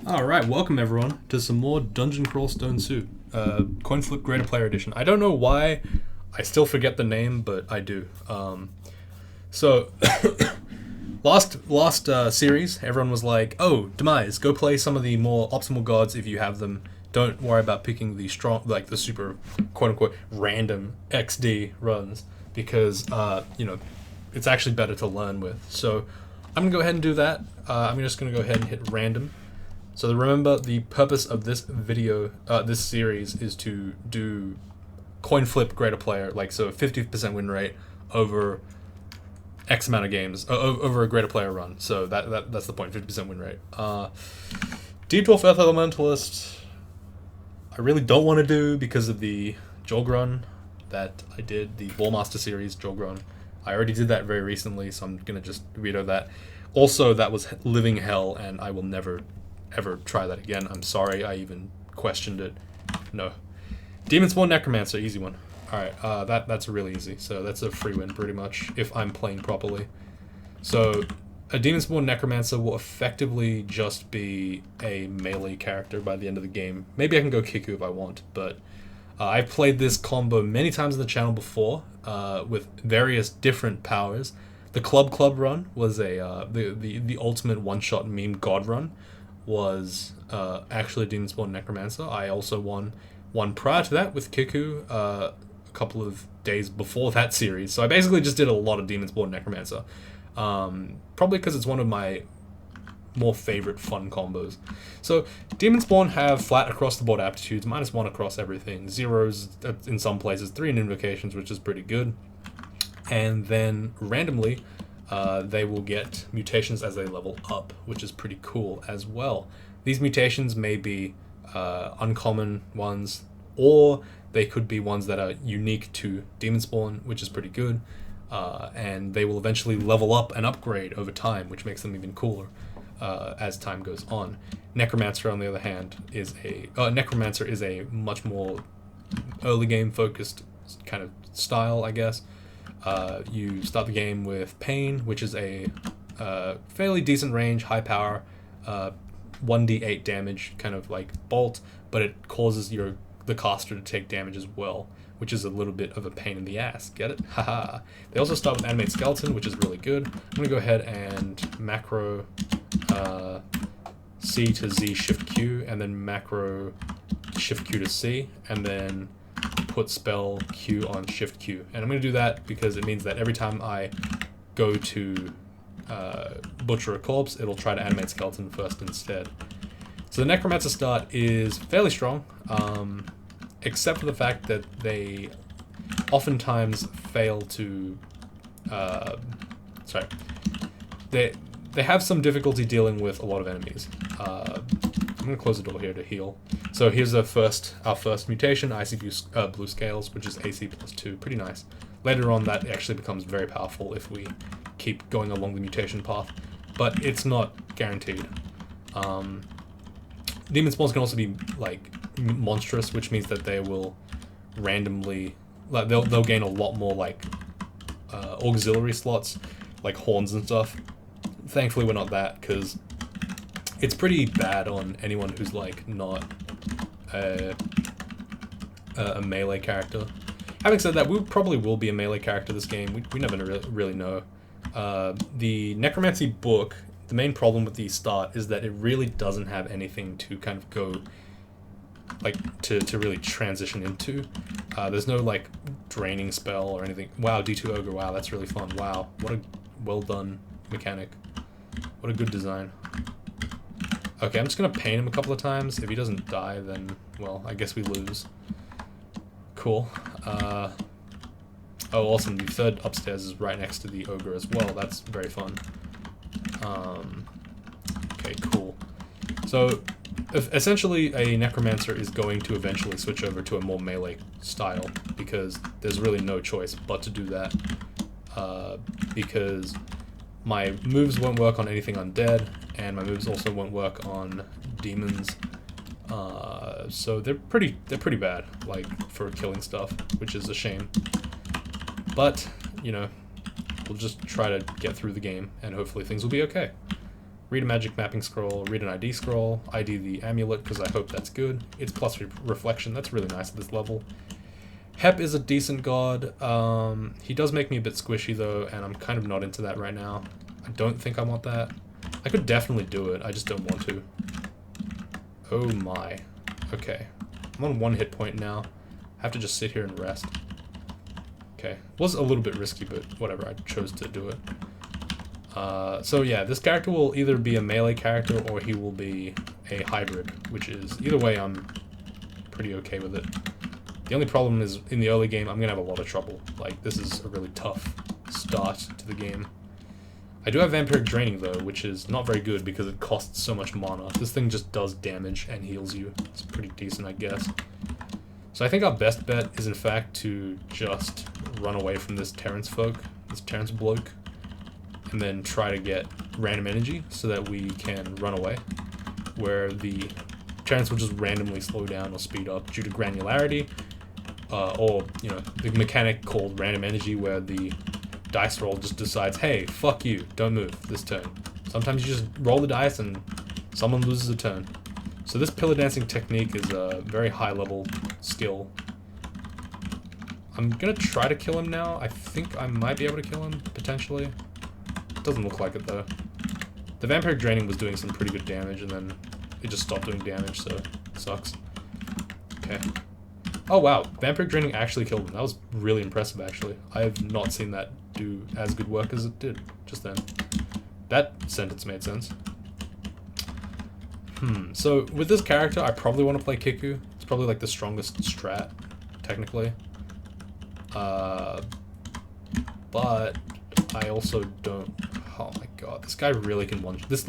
Alright, welcome everyone to some more Dungeon Crawl Stone Soup. Coinflip Greaterplayer Edition. I don't know why I still forget the name, but I do. So, last series, everyone was like, oh, Demise, go play some of the more optimal gods if you have them. Don't worry about picking the strong, like the super, quote-unquote, random XD runs, because, it's actually better to learn with. So, I'm going to go ahead and do that. I'm just going to go ahead and hit random. So remember, the purpose of this video, this series, is to do Coinflip Greaterplayer, like, so 50% win rate over X amount of games, over a Greaterplayer run. So that's the point, 50% win rate. D12 Earth Elementalist, I really don't want to do because of the Jog run that I did, the Warmaster series Jog run. I already did that very recently, so I'm going to just veto that. Also, that was living hell, and I will never ever try that again. I'm sorry I even questioned it. No. Demonspawn Necromancer, easy one. Alright, that's really easy. So that's a free win pretty much, if I'm playing properly. So a Demonspawn Necromancer will effectively just be a melee character by the end of the game. Maybe I can go Kiku if I want, but I've played this combo many times on the channel before, with various different powers. The Club run was the ultimate one-shot meme god run, was actually Demonspawn Necromancer. I also won one prior to that with Kiku a couple of days before that series. So I basically just did a lot of Demonspawn Necromancer. Probably because it's one of my more favorite fun combos. So Demonspawn have flat across the board aptitudes, -1 across everything, 0s in some places, 3 in invocations, which is pretty good. And then randomly, they will get mutations as they level up, which is pretty cool as well. These mutations may be uncommon ones, or they could be ones that are unique to Demonspawn, which is pretty good. And they will eventually level up and upgrade over time, which makes them even cooler as time goes on. Necromancer, on the other hand, is a much more early game focused kind of style, I guess. You start the game with Pain, which is a fairly decent range, high power, 1d8 damage, kind of like bolt, but it causes the caster to take damage as well, which is a little bit of a pain in the ass. Get it? Haha. They also start with Animate Skeleton, which is really good. I'm going to go ahead and macro C to Z Shift Q, and then macro Shift Q to C, and then put spell Q on Shift Q. And I'm going to do that because it means that every time I go to butcher a corpse, it'll try to animate skeleton first instead. So the Necromancer start is fairly strong, except for the fact that they oftentimes fail to... They have some difficulty dealing with a lot of enemies. I'm going to close the door here to heal. So here's our first mutation, Icy Blue Scales, which is AC +2. Pretty nice. Later on, that actually becomes very powerful if we keep going along the mutation path, but it's not guaranteed. Demonspawn can also be like monstrous, which means that they will randomly, like they'll gain a lot more like auxiliary slots, like horns and stuff. Thankfully, we're not that, because it's pretty bad on anyone who's like not a melee character. Having said that, we probably will be a melee character this game. We never really know. The Necromancy book, the main problem with the start is that it really doesn't have anything to kind of go, like, to really transition into. There's no, like, draining spell or anything. Wow, D2 Ogre, wow, that's really fun. Wow, what a well done mechanic. What a good design. Okay, I'm just gonna pain him a couple of times. If he doesn't die, then, well, I guess we lose. Cool. Oh, awesome. The third upstairs is right next to the ogre as well. That's very fun. Okay, cool. So, essentially, a Necromancer is going to eventually switch over to a more melee style, because there's really no choice but to do that. Because my moves won't work on anything undead, and my moves also won't work on demons. So they're pretty bad, like, for killing stuff, which is a shame. But, you know, we'll just try to get through the game, and hopefully things will be okay. Read a magic mapping scroll, read an ID scroll, ID the amulet because I hope that's good. It's plus reflection, that's really nice at this level. Hep is a decent god. He does make me a bit squishy though, and I'm kind of not into that right now. I don't think I want that. I could definitely do it, I just don't want to. Oh my. Okay. I'm on 1 hit point now. I have to just sit here and rest. Okay. Was a little bit risky, but whatever, I chose to do it. So yeah, this character will either be a melee character or he will be a hybrid, which is, either way, I'm pretty okay with it. The only problem is, in the early game, I'm going to have a lot of trouble. Like, this is a really tough start to the game. I do have Vampiric Draining, though, which is not very good because it costs so much mana. This thing just does damage and heals you. It's pretty decent, I guess. So I think our best bet is, in fact, to just run away from this Terrence bloke, and then try to get random energy so that we can run away, where the Terrence will just randomly slow down or speed up due to granularity, or, you know, the mechanic called random energy where the dice roll just decides, hey, fuck you, don't move this turn. Sometimes you just roll the dice and someone loses a turn. So this pillar dancing technique is a very high level skill. I'm gonna try to kill him now. I think I might be able to kill him, potentially. Doesn't look like it though. The Vampiric Draining was doing some pretty good damage and then it just stopped doing damage, so it sucks. Okay. Oh wow, Vampiric Draining actually killed him. That was really impressive actually. I have not seen that do as good work as it did just then. That sentence made sense. So with this character I probably want to play Kiku. It's probably like the strongest strat, technically. But I also don't. Oh my god, this guy really can one. This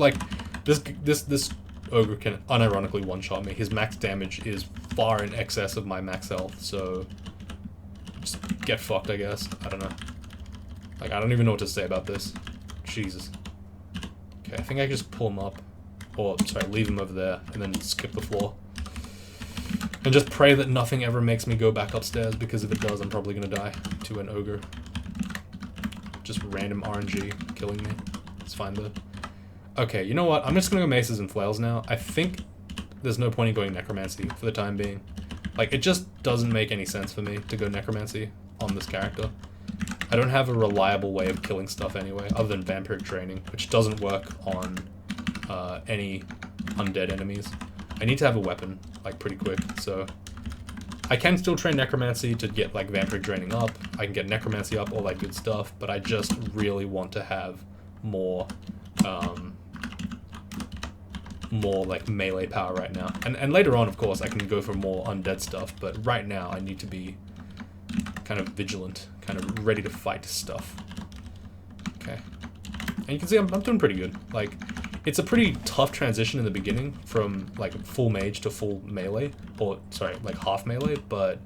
ogre can unironically one-shot me. His max damage is far in excess of my max health, so just get fucked, I guess. I don't know. Like, I don't even know what to say about this. Jesus. Okay, I think I can just pull him up, or sorry, leave him over there, and then skip the floor. And just pray that nothing ever makes me go back upstairs, because if it does, I'm probably gonna die to an ogre. Just random RNG killing me. It's fine though. Okay, you know what? I'm just gonna go Maces and Flails now. I think there's no point in going Necromancy for the time being. Like, it just doesn't make any sense for me to go Necromancy on this character. I don't have a reliable way of killing stuff anyway, other than Vampiric Draining, which doesn't work on any undead enemies. I need to have a weapon, like, pretty quick, so I can still train Necromancy to get, like, Vampiric Draining up. I can get Necromancy up, all that good stuff, but I just really want to have more, like, melee power right now. And later on, of course, I can go for more undead stuff, but right now I need to be kind of vigilant, kind of ready to fight stuff. Okay. And you can see I'm doing pretty good. Like, it's a pretty tough transition in the beginning from, like, full mage to full melee, or, sorry, like, half melee, but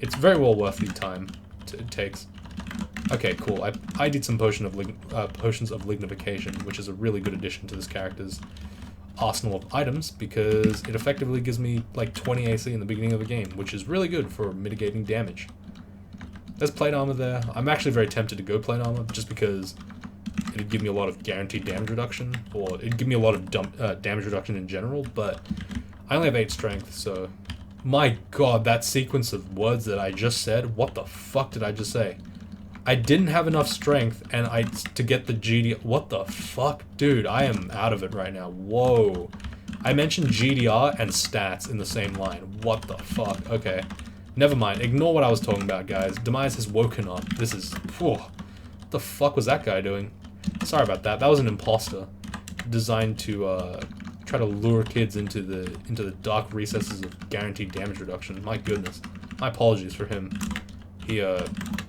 it's very well worth the time it takes. Okay, cool. I did some potions of lignification, which is a really good addition to this character's arsenal of items, because it effectively gives me, like, 20 AC in the beginning of the game, which is really good for mitigating damage. There's plate armor there. I'm actually very tempted to go plate armor, just because it'd give me a lot of guaranteed damage reduction, or it'd give me a lot of damage reduction in general, but I only have 8 strength, so... My god, that sequence of words that I just said, what the fuck did I just say? I didn't have enough strength to get the GD... What the fuck? Dude, I am out of it right now. Whoa. I mentioned GDR and stats in the same line. What the fuck? Okay. Never mind. Ignore what I was talking about, guys. Demise has woken up. This is... Whew. What the fuck was that guy doing? Sorry about that. That was an imposter designed to try to lure kids into the dark recesses of guaranteed damage reduction. My goodness. My apologies for him. He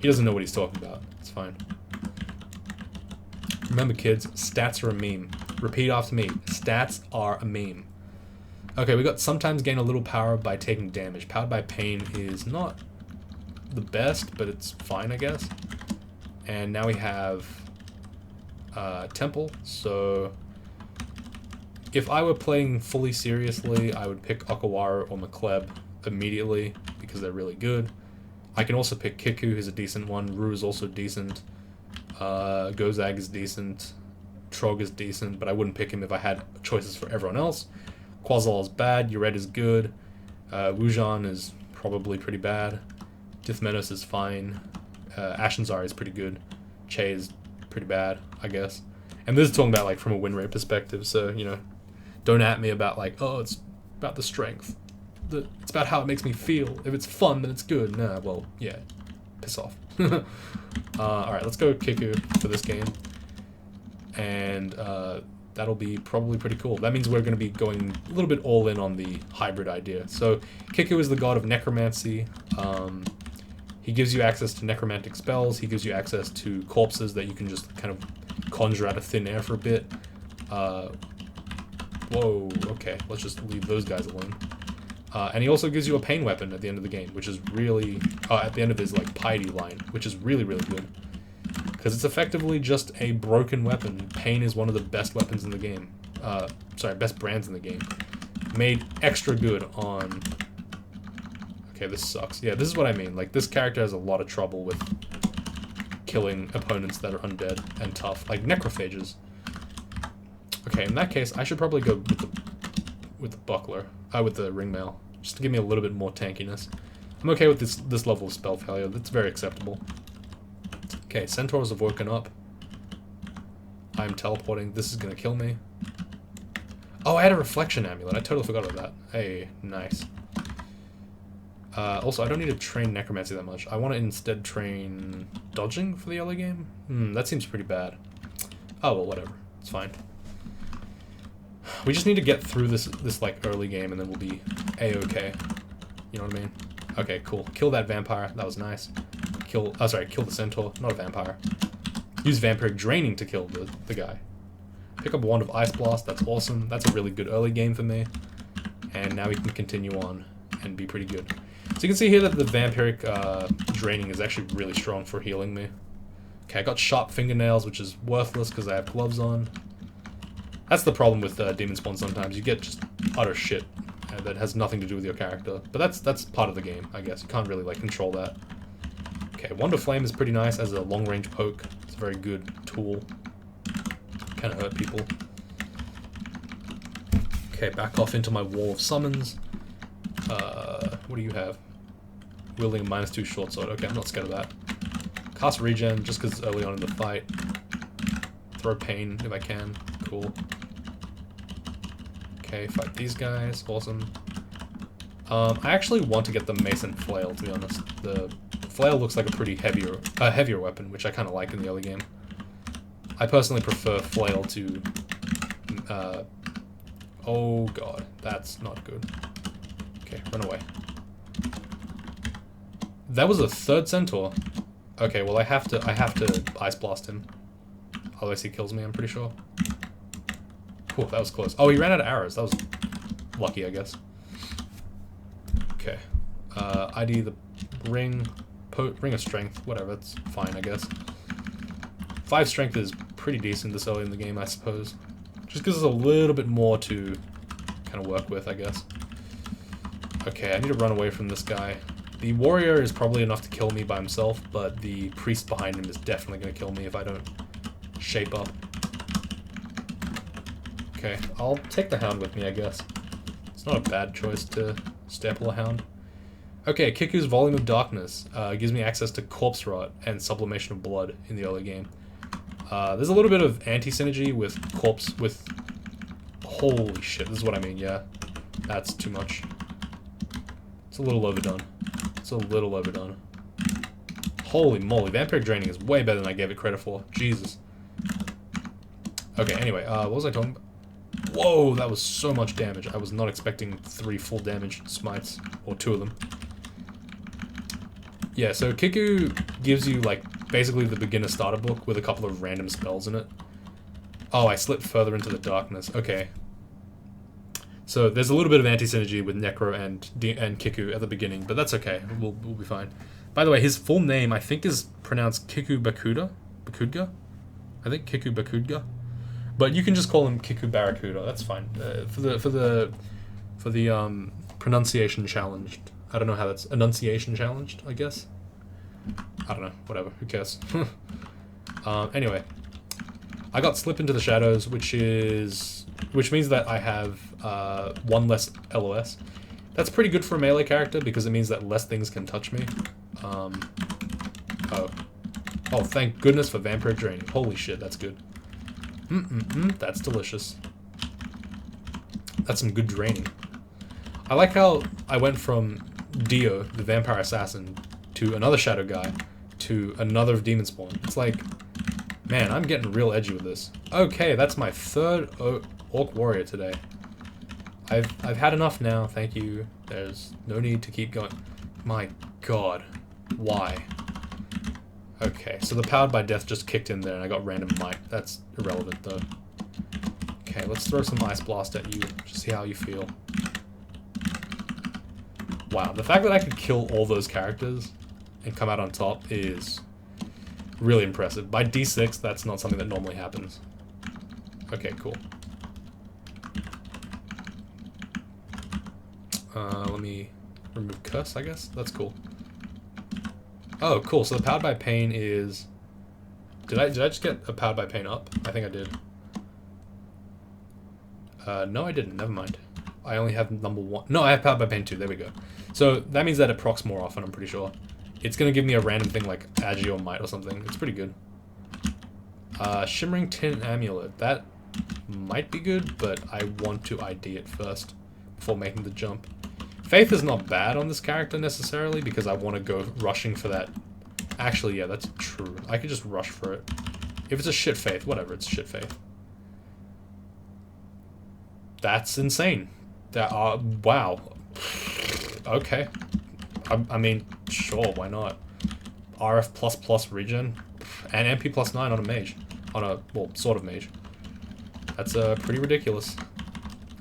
doesn't know what he's talking about. It's fine. Remember, kids, stats are a meme. Repeat after me. Stats are a meme. Okay, we got sometimes gain a little power by taking damage. Powered by pain is not the best, but it's fine, I guess. And now we have Temple, so if I were playing fully seriously, I would pick Okawara or McCleb immediately, because they're really good. I can also pick Kiku, who's a decent one. Ru is also decent. Gozag is decent. Trog is decent, but I wouldn't pick him if I had choices for everyone else. Quasar is bad. Ured is good. Wujan is probably pretty bad. Dithmenos is fine. Ashnzari is pretty good. Che is pretty bad, I guess. And this is talking about like from a win rate perspective, so you know, don't at me about like, oh, it's about the strength. It's about how it makes me feel. If it's fun, then it's good. Nah, well, yeah, piss off. Alright, let's go Kiku for this game. And that'll be probably pretty cool. That means we're going to be going a little bit all in on the hybrid idea. So Kiku is the god of necromancy. He gives you access to necromantic spells. He gives you access to corpses that you can just kind of conjure out of thin air for a bit. Whoa, okay, let's just leave those guys alone. And he also gives you a pain weapon at the end of the game, which is really, at the end of his like piety line, which is really, really good. Because it's effectively just a broken weapon. Pain is one of the best weapons in the game. Sorry, best brands in the game. Made extra good on... Okay, this sucks. Yeah, this is what I mean. Like, this character has a lot of trouble with killing opponents that are undead and tough. Like, necrophages. Okay, in that case, I should probably go with the buckler. With the ringmail. Just to give me a little bit more tankiness. I'm okay with this level of spell failure. That's very acceptable. Okay, centaurs have woken up. I'm teleporting. This is gonna kill me. Oh, I had a reflection amulet. I totally forgot about that. Hey, nice. Also, I don't need to train necromancy that much. I want to instead train dodging for the early game. That seems pretty bad. Oh, well, whatever. It's fine. We just need to get through this like early game, and then we'll be a-okay. You know what I mean? Okay, cool. Kill that vampire. That was nice. Kill the centaur. Not a vampire. Use vampiric draining to kill the guy. Pick up Wand of Ice Blast. That's awesome. That's a really good early game for me. And now we can continue on and be pretty good. So you can see here that the vampiric draining is actually really strong for healing me. Okay, I got sharp fingernails, which is worthless because I have gloves on. That's the problem with Demonspawn sometimes. You get just utter shit that has nothing to do with your character. But that's part of the game, I guess. You can't really like control that. Okay, Wand of Flame is pretty nice as a long-range poke. It's a very good tool. Kind of hurt people. Okay, back off into my wall of summons. What do you have? Wielding a -2 short sword. Okay, I'm not scared of that. Cast regen just because it's early on in the fight. Throw pain if I can. Cool. Okay, fight these guys. Awesome. I actually want to get the Mason Flail, to be honest. The Flail looks like a pretty heavier weapon, which I kind of like in the early game. I personally prefer Flail to... oh god, that's not good. Okay, run away. That was a third centaur. Okay, well I have to Ice Blast him. Otherwise he kills me, I'm pretty sure. Whew, that was close. Oh, he ran out of arrows. That was lucky, I guess. Okay. ID the ring of strength. Whatever, it's fine, I guess. 5 strength is pretty decent this early in the game, I suppose. Just gives us a little bit more to kind of work with, I guess. Okay, I need to run away from this guy. The warrior is probably enough to kill me by himself, but the priest behind him is definitely going to kill me if I don't shape up. Okay, I'll take the hound with me, I guess. It's not a bad choice to staple a hound. Okay, Kiku's Volume of Darkness gives me access to Corpse Rot and Sublimation of Blood in the early game. There's a little bit of anti-synergy with Corpse, with... Holy shit, this is what I mean, yeah. That's too much. It's a little overdone. It's a little overdone. Holy moly, Vampiric Draining is way better than I gave it credit for. Jesus. Okay, anyway, what was I talking about? Whoa, that was so much damage. I was not expecting 3 full damage smites, or 2 of them. Yeah, so Kiku gives you, like, basically the beginner starter book with a couple of random spells in it. Oh, I slipped further into the darkness. Okay. So there's a little bit of anti-synergy with Necro and Kiku at the beginning, but that's okay. We'll be fine. By the way, his full name, I think, is pronounced Kiku Bakudga? I think Kiku Bakudga. But you can just call him Kiku Barracuda. That's fine. For the pronunciation challenged. I don't know how that's enunciation challenged, I guess. I don't know. Whatever. Who cares? Anyway, I got Slip into the Shadows, which means that I have 1 less LOS. That's pretty good for a melee character because it means that less things can touch me. Oh, thank goodness for Vampiric Draining. Holy shit, that's good. That's delicious. That's some good draining. I like how I went from Dio, the Vampire Assassin, to another Shadow guy, to another Demonspawn. It's like, man, I'm getting real edgy with this. Okay, that's my 3rd Orc Warrior today. I've had enough now, thank you. There's no need to keep going. My god. Why? Okay, so the Powered by Death just kicked in there and I got random might. That's irrelevant though. Okay, let's throw some Ice Blast at you, just see how you feel. Wow, the fact that I could kill all those characters and come out on top is really impressive. By D6, that's not something that normally happens. Okay, cool. Let me remove Curse, I guess. That's cool. Oh, cool. So the Powered by Pain is... Did I just get a Powered by Pain up? I think I did. No, I didn't. Never mind. I only have number 1. No, I have Powered by Pain 2. There we go. So that means that it procs more often, I'm pretty sure. It's going to give me a random thing like Agi or Might or something. It's pretty good. Shimmering Tin Amulet. That might be good, but I want to ID it first before making the jump. Faith is not bad on this character necessarily because I want to go rushing for that. Actually, yeah, that's true. I could just rush for it. If it's a shit Faith, whatever, it's shit Faith. That's insane. That wow. Okay. I mean, sure, why not? RF++ regen and MP +9 on a mage. On a, well, sort of mage. That's pretty ridiculous.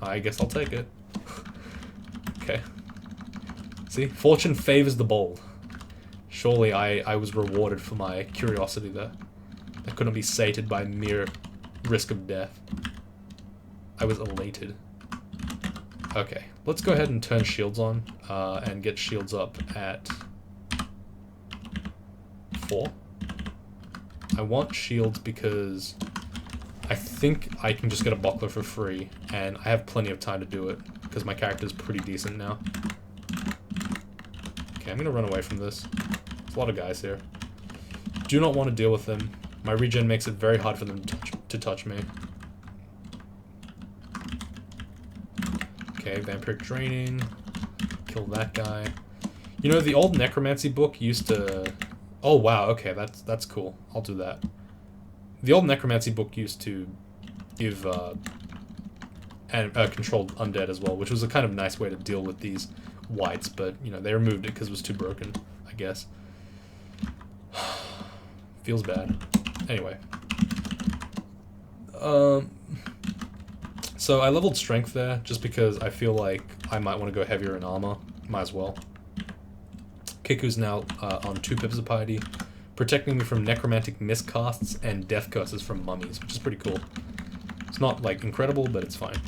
I guess I'll take it. Okay. See? Fortune favors the bold. Surely I was rewarded for my curiosity there. I couldn't be sated by mere risk of death. I was elated. Okay, let's go ahead and turn shields on and get shields up at 4. I want shields because I think I can just get a buckler for free, and I have plenty of time to do it because my character's pretty decent now. Okay, I'm gonna run away from this. There's a lot of guys here. Do not want to deal with them. My regen makes it very hard for them to touch me. Okay, Vampiric Draining. Kill that guy. You know, the old Necromancy book used to... Oh, wow, okay, that's cool. I'll do that. The old Necromancy book used to give controlled undead as well, which was a kind of nice way to deal with these whites, but, you know, they removed it because it was too broken, I guess. Feels bad. Anyway. So I leveled strength there just because I feel like I might want to go heavier in armor. Might as well. Kiku's now on 2 pips of piety, protecting me from necromantic miscasts and death curses from mummies, which is pretty cool. It's not like incredible, but it's fine.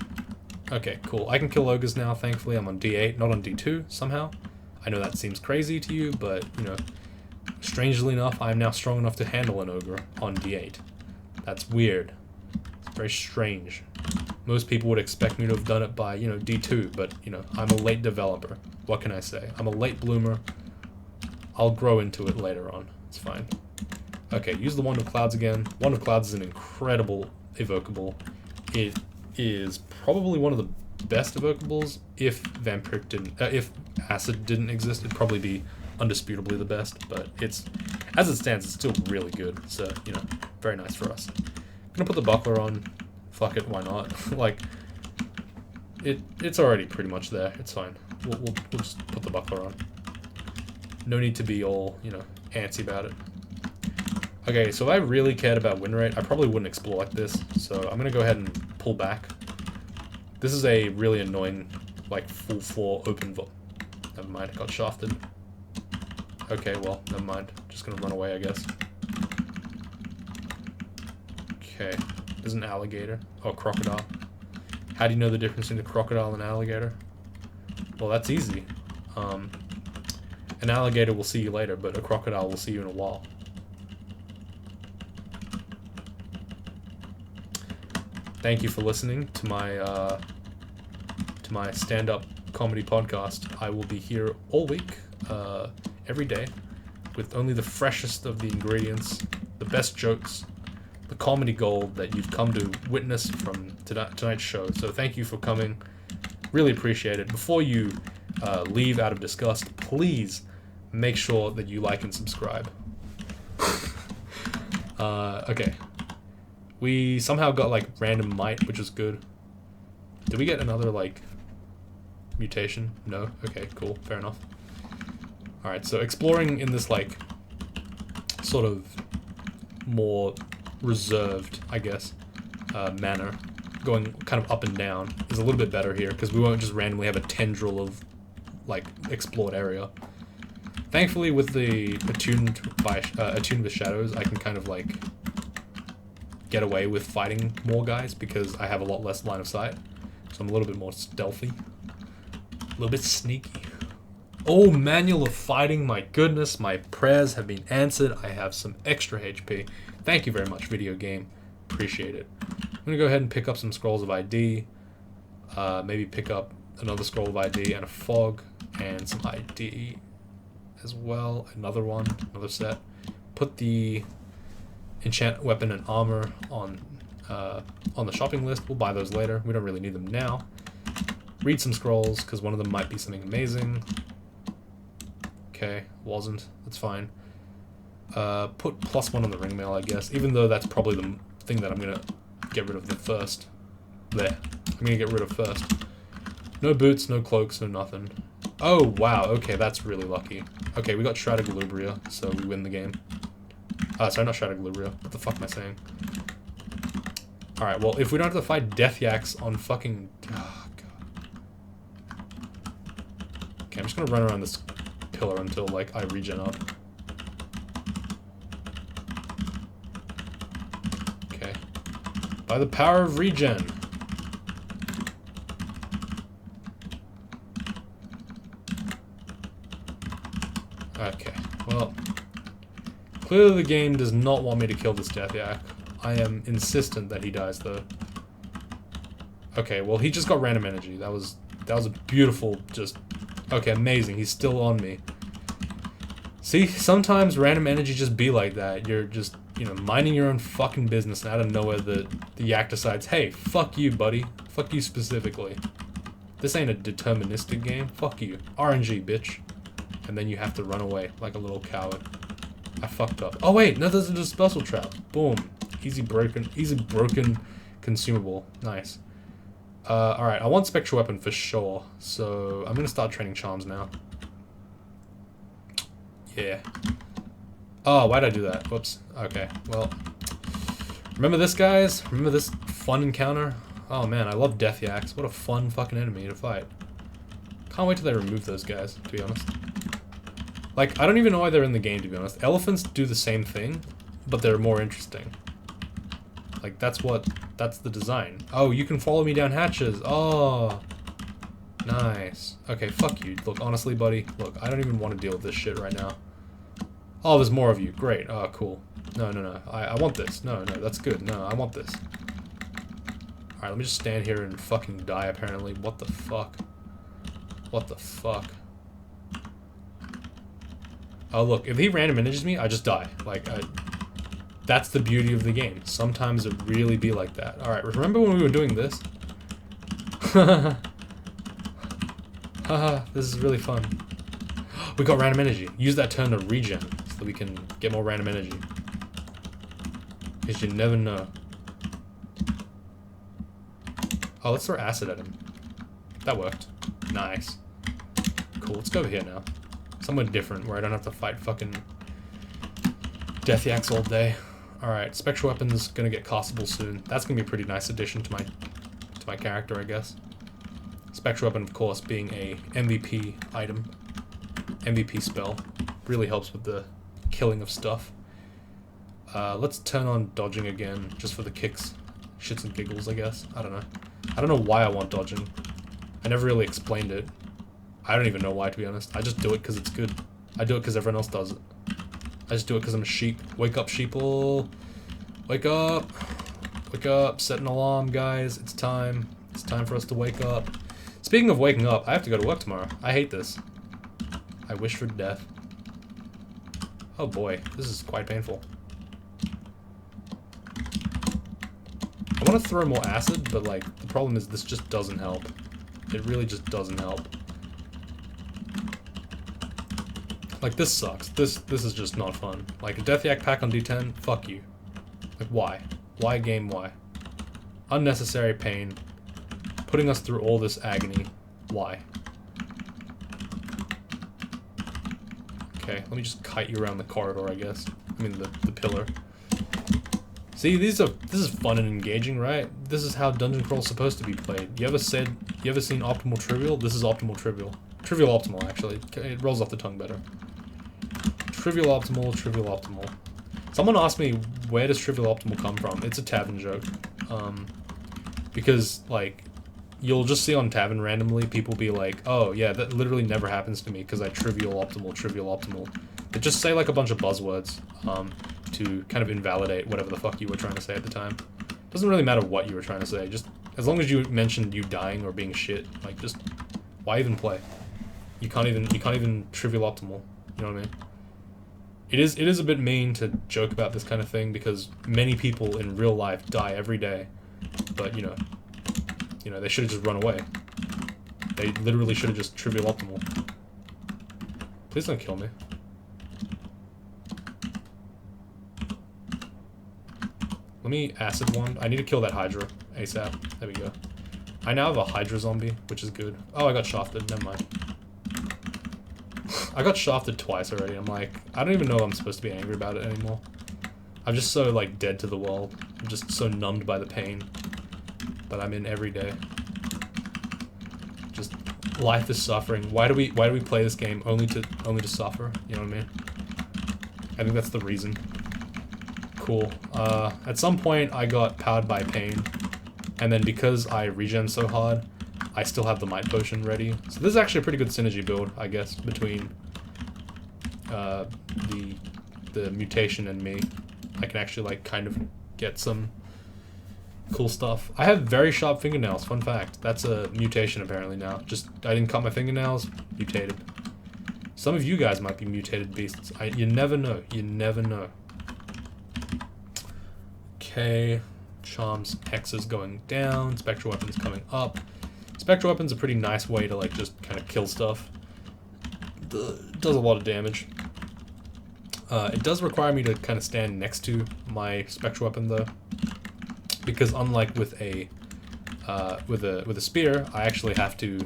Okay, cool. I can kill ogres now, thankfully. I'm on D8, not on D2 somehow. I know that seems crazy to you, but, you know, strangely enough, I'm now strong enough to handle an ogre on D8. That's weird. It's very strange. Most people would expect me to have done it by, you know, D2, but, you know, I'm a late developer. What can I say? I'm a late bloomer. I'll grow into it later on. It's fine. Okay, use the Wand of Clouds again. Wand of Clouds is an incredible evocable. It is probably one of the best evocables. If Vampiric didn't, if Acid didn't exist, it'd probably be undisputably the best. But it's, as it stands, it's still really good. So, you know, very nice for us. Gonna put the buckler on. Fuck it, why not? Like, it's already pretty much there. It's fine. We'll just put the buckler on. No need to be all, you know, antsy about it. Okay, so if I really cared about win rate, I probably wouldn't explore like this. So I'm gonna go ahead and pull back. This is a really annoying, like, full floor open vault. Never mind, I got shafted. Okay, well, never mind. Just gonna run away, I guess. Okay. There's an alligator. Oh, crocodile. How do you know the difference between a crocodile and an alligator? Well, that's easy. An alligator will see you later, but a crocodile will see you in a while. thank you for listening to my stand-up comedy podcast. I will be here all week, every day, with only the freshest of the ingredients, the best jokes, the comedy gold that you've come to witness from tonight's show. So thank you for coming. Really appreciate it. Before you leave out of disgust, please make sure that you like and subscribe. Okay. We somehow got like random might, which is good. Did we get another like mutation? No? Okay, cool. Fair enough. Alright, so exploring in this like sort of more reserved, I guess, manner, going kind of up and down is a little bit better here because we won't just randomly have a tendril of like explored area. Thankfully, with the attuned with shadows, I can kind of like get away with fighting more guys because I have a lot less line of sight, so I'm a little bit more stealthy, a little bit sneaky. Oh, manual of fighting! My goodness, my prayers have been answered. I have some extra HP. Thank you very much, video game. Appreciate it. I'm gonna go ahead and pick up some scrolls of ID. Maybe pick up another scroll of ID and a fog and some ID as well. Another one, another set. Put the enchant weapon and armor on the shopping list. We'll buy those later. We don't really need them now. Read some scrolls because one of them might be something amazing. Okay, wasn't. That's fine. Put +1 on the ring mail, I guess, even though that's probably the thing that I'm gonna get rid of the first. There. I'm gonna get rid of first. No boots, no cloaks, no nothing. Oh, wow, okay, that's really lucky. Okay, we got Strataglubria, so we win the game. Sorry, not Strataglubria. What the fuck am I saying? Alright, well, if we don't have to fight Death Yaks on fucking... Oh, God. Okay, I'm just gonna run around this pillar until, like, I regen up. Okay. By the power of regen. Okay, well... Clearly the game does not want me to kill this Death Yak. I am insistent that he dies, though. Okay, well, he just got random energy. That was a beautiful, just... Okay, amazing. He's still on me. See, sometimes random energy just be like that. You're just, you know, minding your own fucking business, and out of nowhere the Yak decides, hey, fuck you, buddy. Fuck you specifically. This ain't a deterministic game. Fuck you. RNG, bitch. And then you have to run away like a little coward. I fucked up. Oh wait, no, there's a dispersal trap. Boom. Easy broken consumable. Nice. Alright, I want Spectral Weapon for sure, so I'm gonna start training charms now. Yeah. Oh, why'd I do that? Whoops. Okay, well. Remember this, guys? Remember this fun encounter? Oh man, I love Death Yaks. What a fun fucking enemy to fight. Can't wait till they remove those guys, to be honest. Like, I don't even know why they're in the game, to be honest. Elephants do the same thing, but they're more interesting. Like, that's the design. Oh, you can follow me down hatches. Oh, nice. Okay, fuck you. Look, honestly, buddy, look, I don't even want to deal with this shit right now. Oh, there's more of you. Great. Oh, cool. No, no, no. I want this. No, no, that's good. No, I want this. Alright, let me just stand here and fucking die, apparently. What the fuck? What the fuck? Oh, look, if he random energies me, I just die. Like, that's the beauty of the game. Sometimes it really be like that. Alright, remember when we were doing this? Haha, this is really fun. We got random energy. Use that turn to regen, so that we can get more random energy. Because you never know. Oh, let's throw acid at him. That worked. Nice. Cool, let's go over here now. Somewhere different, where I don't have to fight fucking Death Yaks all day. Alright, Spectral Weapon's gonna get castable soon. That's gonna be a pretty nice addition to my character, I guess. Spectral Weapon, of course, being a MVP item. MVP spell. Really helps with the killing of stuff. Let's turn on dodging again, just for the kicks. Shits and giggles, I guess. I don't know. I don't know why I want dodging. I never really explained it. I don't even know why, to be honest. I just do it because it's good. I do it because everyone else does it. I just do it because I'm a sheep. Wake up, sheeple. Wake up. Wake up, set an alarm, guys. It's time. It's time for us to wake up. Speaking of waking up, I have to go to work tomorrow. I hate this. I wish for death. Oh boy, this is quite painful. I want to throw more acid, but like, the problem is this just doesn't help. It really just doesn't help. Like, this sucks. This is just not fun. Like, a Death Yak pack on D10? Fuck you. Like, why? Why game, why? Unnecessary pain. Putting us through all this agony. Why? Okay, let me just kite you around the corridor, I guess. I mean, the pillar. See, this is fun and engaging, right? This is how Dungeon Crawl's supposed to be played. You ever seen Optimal Trivial? This is Optimal Trivial. Trivial Optimal, actually. It rolls off the tongue better. Trivial Optimal, Trivial Optimal. Someone asked me, where does Trivial Optimal come from? It's a Tavern joke. Because, like, you'll just see on Tavern randomly, people be like, oh, yeah, that literally never happens to me because I Trivial Optimal, Trivial Optimal. They just say, like, a bunch of buzzwords, to kind of invalidate whatever the fuck you were trying to say at the time. Doesn't really matter what you were trying to say, just as long as you mentioned you dying or being shit, like, just, why even play? You can't even Trivial Optimal, you know what I mean? It is a bit mean to joke about this kind of thing because many people in real life die every day, but you know, they should have just run away. They literally should have just Trivial Optimal. Please don't kill me. Let me acid one. I need to kill that Hydra ASAP. There we go. I now have a Hydra zombie, which is good. Oh, I got shafted. Never mind. I got shafted twice already. I'm like, I don't even know if I'm supposed to be angry about it anymore. I'm just so, like, dead to the world. I'm just so numbed by the pain that I'm in every day. Just, life is suffering. Why do we play this game? Only to suffer? You know what I mean? I think that's the reason. Cool. At some point, I got powered by pain, and then because I regen so hard, I still have the Might Potion ready. So this is actually a pretty good synergy build, I guess, between the mutation and me. I can actually, like, kind of get some cool stuff. I have very sharp fingernails, fun fact. That's a mutation apparently now. Just, I didn't cut my fingernails, mutated. Some of you guys might be mutated beasts. You never know. You never know. Okay, charms, hexes going down, spectral weapons coming up. Spectral weapons a pretty nice way to, like, just kind of kill stuff. Does a lot of damage. It does require me to kind of stand next to my spectral weapon though, because unlike with a spear, I actually have to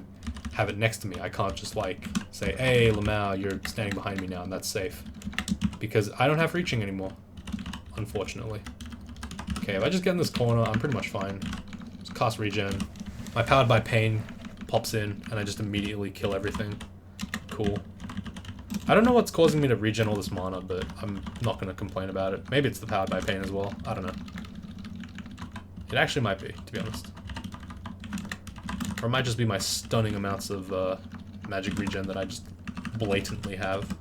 have it next to me. I can't just, like, say, hey Lamau, you're standing behind me now and that's safe, because I don't have reaching anymore, unfortunately. Okay, if I just get in this corner, I'm pretty much fine. Just cast regen. My Powered by Pain pops in, and I just immediately kill everything. Cool. I don't know what's causing me to regen all this mana, but I'm not going to complain about it. Maybe it's the Powered by Pain as well. I don't know. It actually might be, to be honest. Or it might just be my stunning amounts of magic regen that I just blatantly have.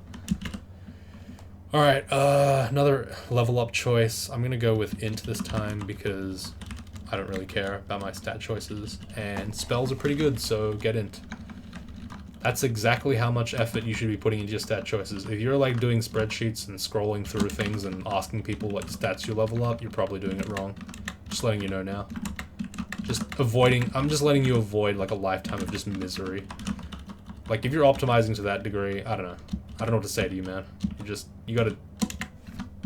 Alright, another level up choice. I'm gonna go with Int this time because I don't really care about my stat choices, and spells are pretty good, so get Int. That's exactly how much effort you should be putting into your stat choices. If you're, like, doing spreadsheets and scrolling through things and asking people what stats you level up, you're probably doing it wrong. Just letting you know now. I'm just letting you avoid, like, a lifetime of just misery. Like, if you're optimizing to that degree, I don't know. I don't know what to say to you, man. You gotta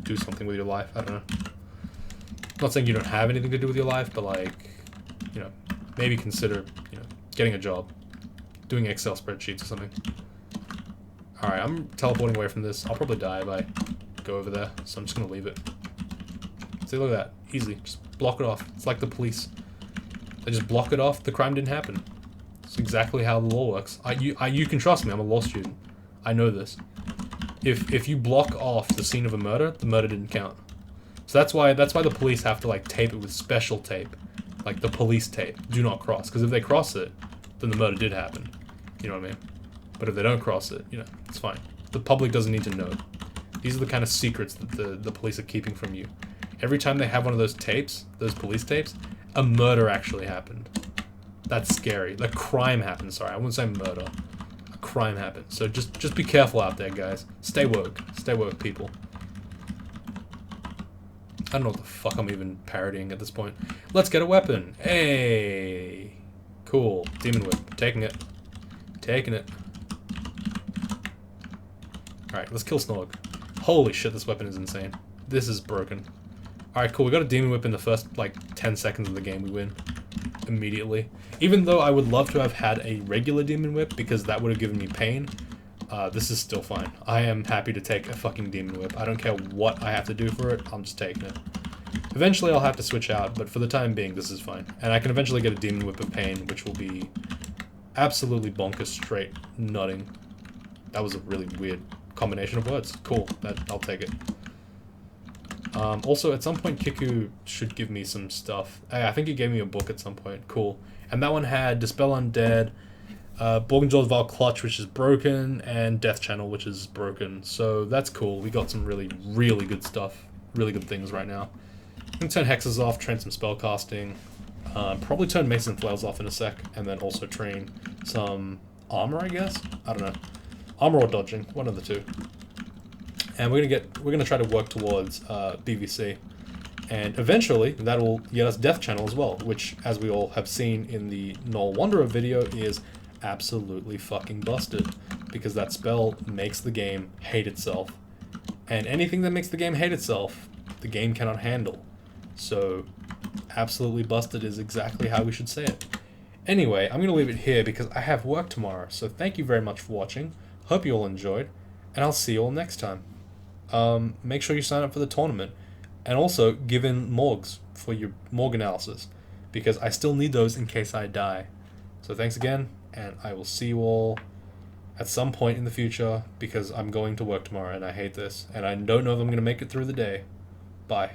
do something with your life. I don't know. I'm not saying you don't have anything to do with your life, but, like, you know, maybe consider, you know, getting a job. Doing Excel spreadsheets or something. Alright, I'm teleporting away from this. I'll probably die if I go over there, so I'm just gonna leave it. See, look at that. Easy. Just block it off. It's like the police. They just block it off. The crime didn't happen. It's exactly how the law works. You can trust me. I'm a law student. I know this. If you block off the scene of a murder, the murder didn't count. So that's why the police have to, like, tape it with special tape, like the police tape. Do not cross, because if they cross it, then the murder did happen. You know what I mean? But if they don't cross it, you know, it's fine. The public doesn't need to know. These are the kind of secrets that the police are keeping from you. every time they have one of those tapes, those police tapes, a murder actually happened. That's scary. The crime happened, sorry. I wouldn't say murder. A crime happened. So just be careful out there, guys. Stay woke. Stay woke, people. I don't know what the fuck I'm even parodying at this point. Let's get a weapon. Hey. Cool. Demon Whip. Taking it. Taking it. Alright, let's kill Snog. Holy shit, this weapon is insane. This is broken. Alright, cool. We got a Demon Whip in the first, like, 10 seconds of the game. We win. Immediately. Even though I would love to have had a regular Demon Whip, because that would have given me pain, this is still fine. I am happy to take a fucking Demon Whip. I don't care what I have to do for it, I'm just taking it. Eventually I'll have to switch out, but for the time being, this is fine. And I can eventually get a Demon Whip of Pain, which will be absolutely bonkers straight nutting. That was a really weird combination of words. Cool, I'll take it. Also, at some point, Kiku should give me some stuff. I think he gave me a book at some point. Cool. And that one had Dispel Undead, Borgenjaw's Vile Clutch, which is broken, and Death Channel, which is broken. So that's cool. We got some really, really good stuff. Really good things right now. I'm going to turn Hexes off, train some spellcasting. Probably turn Mason Flails off in a sec, and then also train some armor, I guess? I don't know. Armor or dodging, one of the two. And we're gonna try to work towards BVC, and eventually that will get us Death Channel as well, which, as we all have seen in the Null Wanderer video, is absolutely fucking busted, because that spell makes the game hate itself, and anything that makes the game hate itself, the game cannot handle. So, absolutely busted is exactly how we should say it. Anyway, I'm gonna leave it here because I have work tomorrow. So thank you very much for watching. Hope you all enjoyed, and I'll see you all next time. Make sure you sign up for the tournament, and also give in morgs for your morg analysis, because I still need those in case I die. So thanks again, and I will see you all at some point in the future, because I'm going to work tomorrow and I hate this, and I don't know if I'm going to make it through the day. Bye.